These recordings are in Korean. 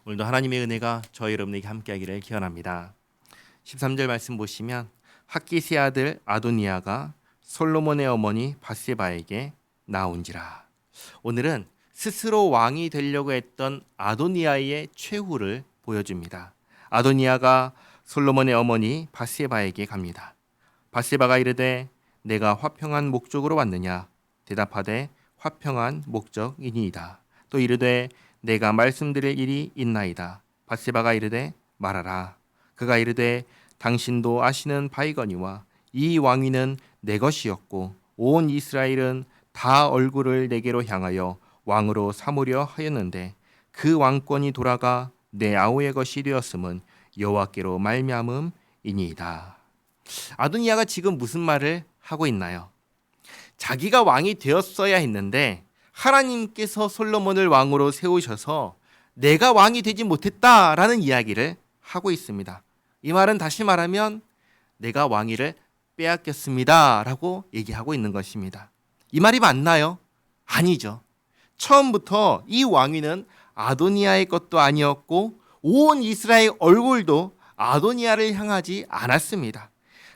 오늘도 하나님의 은혜가 저희 여러분에게 함께하기를 기원합니다. 13절 말씀 보시면 학기스의 아들 아도니아가 솔로몬의 어머니 밧세바에게 나온지라. 오늘은 스스로 왕이 되려고 했던 아도니아의 최후를 보여줍니다. 아도니아가 솔로몬의 어머니 밧세바에게 갑니다. 밧세바가 이르되 내가 화평한 목적으로 왔느냐? 대답하되 화평한 목적이니이다. 또 이르되 내가 말씀드릴 일이 있나이다. 밧세바가 이르되 말하라. 그가 이르되 당신도 아시는 바이거니와 이 왕위는 내 것이었고 온 이스라엘은 다 얼굴을 내게로 향하여 왕으로 삼으려 하였는데 그 왕권이 돌아가 내 아우의 것이 되었음은 여호와께로 말미암음이니이다. 아도니아가 지금 무슨 말을 하고 있나요? 자기가 왕이 되었어야 했는데 하나님께서 솔로몬을 왕으로 세우셔서 내가 왕이 되지 못했다라는 이야기를 하고 있습니다. 이 말은 다시 말하면 내가 왕위를 빼앗겼습니다라고 얘기하고 있는 것입니다. 이 말이 맞나요? 아니죠. 처음부터 이 왕위는 아도니아의 것도 아니었고 온 이스라엘 얼굴도 아도니아를 향하지 않았습니다.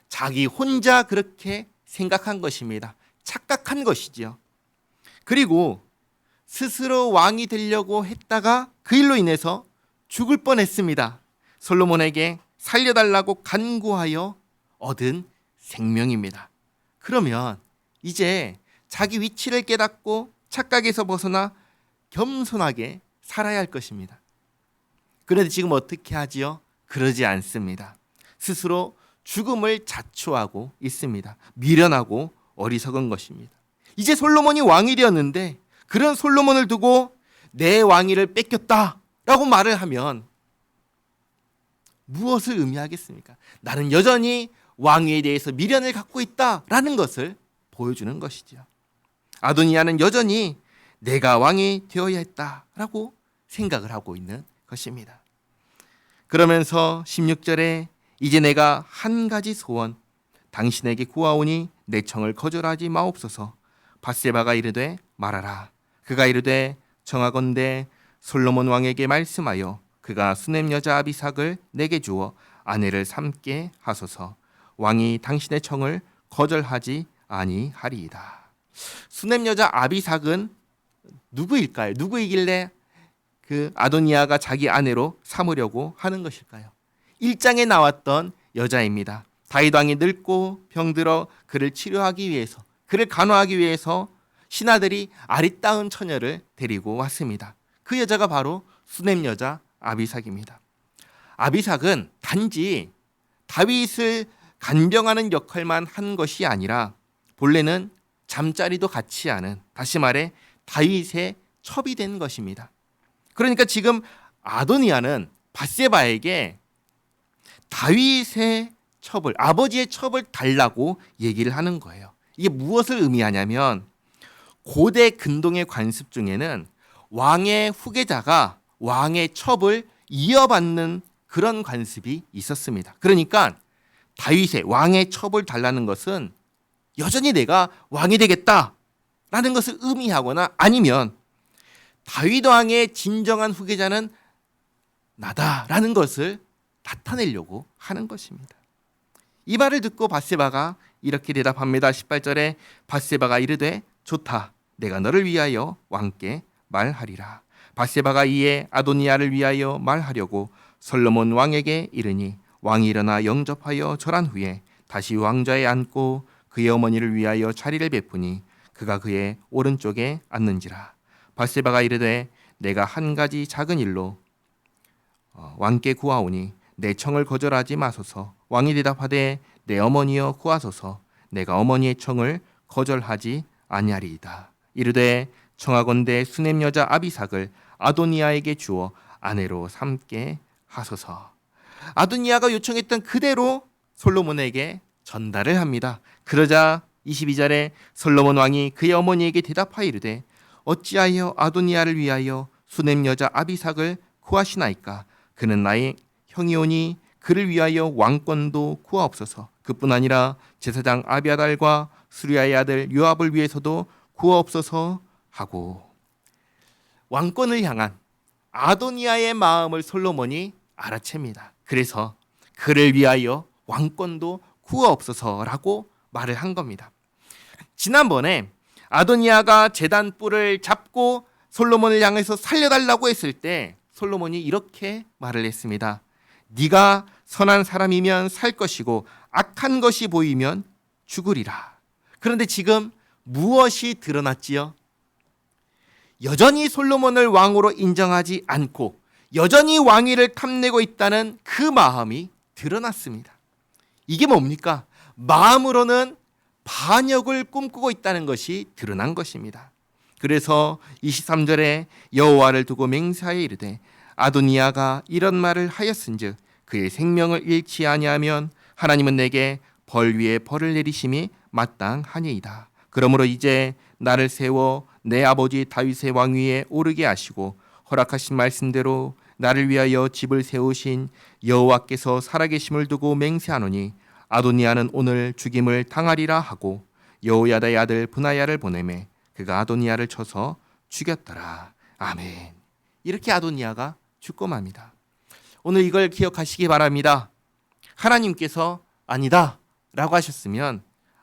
자기 혼자 그렇게 생각한 것입니다. 착각한 것이지요. 그리고 스스로 왕이 되려고 했다가 그 일로 인해서 죽을 뻔했습니다. 솔로몬에게 살려달라고 간구하여 얻은 생명입니다. 그러면 이제 자기 위치를 깨닫고 착각에서 벗어나 겸손하게 살아야 할 것입니다. 그런데 지금 어떻게 하지요? 그러지 않습니다. 스스로 죽음을 자초하고 있습니다. 미련하고 어리석은 것입니다. 이제 솔로몬이 왕이 되었는데 그런 솔로몬을 두고 내 왕위를 뺏겼다라고 말을 하면 무엇을 의미하겠습니까? 나는 여전히 왕위에 대해서 미련을 갖고 있다라는 것을 보여주는 것이죠. 아도니아는 여전히 내가 왕이 되어야 했다라고 생각을 하고 있는 것입니다. 그러면서 16절에 이제 내가 한 가지 소원 당신에게 구하오니 내 청을 거절하지 마옵소서. 밧세바가 이르되 말하라. 그가 이르되 청하건대 솔로몬 왕에게 말씀하여 그가 수넴 여자 아비삭을 내게 주어 아내를 삼게 하소서. 왕이 당신의 청을 거절하지 아니하리이다. 수넴 여자 아비삭은 누구일까요? 누구이길래 그 아도니아가 자기 아내로 삼으려고 하는 것일까요? 1장에 나왔던 여자입니다. 다윗 왕이 늙고 병들어 그를 치료하기 위해서, 그를 간호하기 위해서 신하들이 아리따운 처녀를 데리고 왔습니다. 그 여자가 바로 수넴 여자 아비삭입니다. 아비삭은 단지 다윗을 간병하는 역할만 한 것이 아니라 본래는 잠자리도 같이 하는, 다시 말해 다윗의 첩이 된 것입니다. 그러니까 지금 아도니아는 밧세바에게 다윗의 첩을, 아버지의 첩을 달라고 얘기를 하는 거예요. 이게 무엇을 의미하냐면 고대 근동의 관습 중에는 왕의 후계자가 왕의 첩을 이어받는 그런 관습이 있었습니다. 그러니까 다윗의 왕의 첩을 달라는 것은 여전히 내가 왕이 되겠다라는 것을 의미하거나 아니면 다윗 왕의 진정한 후계자는 나다라는 것을 나타내려고 하는 것입니다. 이 말을 듣고 밧세바가 이렇게 대답합니다. 18절에 밧세바가 이르되 좋다. 내가 너를 위하여 왕께 말하리라. 밧세바가 이에 아도니아를 위하여 말하려고 솔로몬 왕에게 이르니 왕이 일어나 영접하여 절한 후에 다시 왕좌에 앉고 그의 어머니를 위하여 자리를 베푸니 그가 그의 오른쪽에 앉는지라. 밧세바가 이르되 내가 한 가지 작은 일로 왕께 구하오니 내 청을 거절하지 마소서. 왕이 대답하되 내 어머니여 구하소서. 내가 어머니의 청을 거절하지 아니하리이다. 이르되 청하건대 수넴 여자 아비삭을 아도니아에게 주어 아내로 삼게 하소서. 아도니아가 요청했던 그대로 솔로몬에게 전달을 합니다. 그러자 22절에 솔로몬 왕이 그의 어머니에게 대답하여 이르되 어찌하여 아도니아를 위하여 수넴 여자 아비삭을 구하시나이까? 그는 나의 형이오니 그를 위하여 왕권도 구하옵소서. 그뿐 아니라 제사장 아비아달과 수리아의 아들 요압을 위해서도 구하옵소서 하고 왕권을 향한 아도니아의 마음을 솔로몬이 알아챕니다. 그래서 그를 위하여 왕권도 구하옵소서라고 말을 한 겁니다. 지난번에 아도니아가 제단 뿔을 잡고 솔로몬을 향해서 살려달라고 했을 때 솔로몬이 이렇게 말을 했습니다. 네가 선한 사람이면 살 것이고 악한 것이 보이면 죽으리라. 그런데 지금 무엇이 드러났지요? 여전히 솔로몬을 왕으로 인정하지 않고 여전히 왕위를 탐내고 있다는 그 마음이 드러났습니다. 이게 뭡니까? 마음으로는 반역을 꿈꾸고 있다는 것이 드러난 것입니다. 그래서 23절에 여호와를 두고 맹세하여 이르되 아도니아가 이런 말을 하였은즉 그의 생명을 잃지 아니하면 하나님은 내게 벌 위에 벌을 내리심이 마땅하니이다. 그러므로 이제 나를 세워 내 아버지 다윗의 왕위에 오르게 하시고 허락하신 말씀대로 나를 위하여 집을 세우신 여호와께서 살아계심을 두고 맹세하노니 아도니아는 오늘 죽임을 당하리라 하고 여호야다의 아들 브나야를 보내매 그가 아도니아를 쳐서 죽였더라. 아멘. 이렇게 아도니아가 죽고 맙니다. 오늘 이걸 기억하시기 바랍니다. 하나님께서 아니다 라고 하셨으면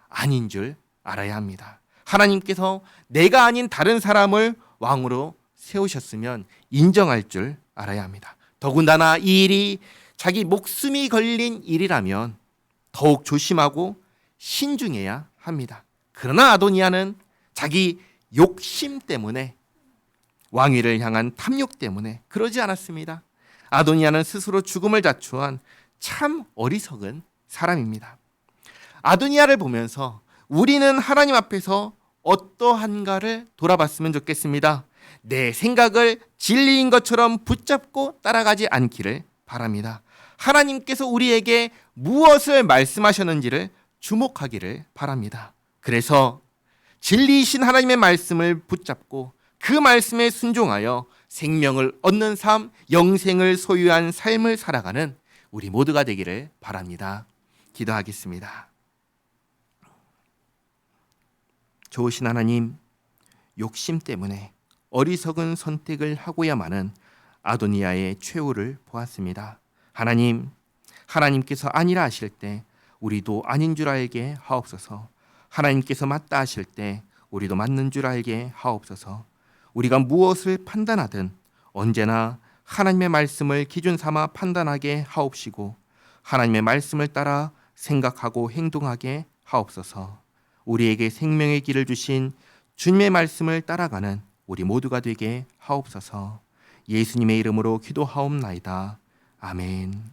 아닌 줄 알아야 합니다. 하나님께서 내가 아닌 다른 사람을 왕으로 세우셨으면 인정할 줄 알아야 합니다. 더군다나 이 일이 자기 목숨이 걸린 일이라면 더욱 조심하고 신중해야 합니다. 그러나 아도니아는 자기 욕심 때문에 왕위를 향한 탐욕 때문에 그러지 않았습니다. 아도니아는 스스로 죽음을 자초한 참 어리석은 사람입니다. 아도니아를 보면서 우리는 하나님 앞에서 어떠한가를 돌아봤으면 좋겠습니다. 내 생각을 진리인 것처럼 붙잡고 따라가지 않기를 바랍니다. 하나님께서 우리에게 무엇을 말씀하셨는지를 주목하기를 바랍니다. 그래서 진리이신 하나님의 말씀을 붙잡고 그 말씀에 순종하여 생명을 얻는 삶, 영생을 소유한 삶을 살아가는 우리 모두가 되기를 바랍니다. 기도하겠습니다. 좋으신 하나님, 욕심 때문에 어리석은 선택을 하고야만은 아도니아의 최후를 보았습니다. 하나님, 하나님께서 아니라 하실 때 우리도 아닌 줄 알게 하옵소서. 하나님께서 맞다 하실 때 우리도 맞는 줄 알게 하옵소서. 우리가 무엇을 판단하든 언제나 하나님의 말씀을 기준 삼아 판단하게 하옵시고 하나님의 말씀을 따라 생각하고 행동하게 하옵소서. 우리에게 생명의 길을 주신 주님의 말씀을 따라가는 우리 모두가 되게 하옵소서. 예수님의 이름으로 기도하옵나이다. 아멘.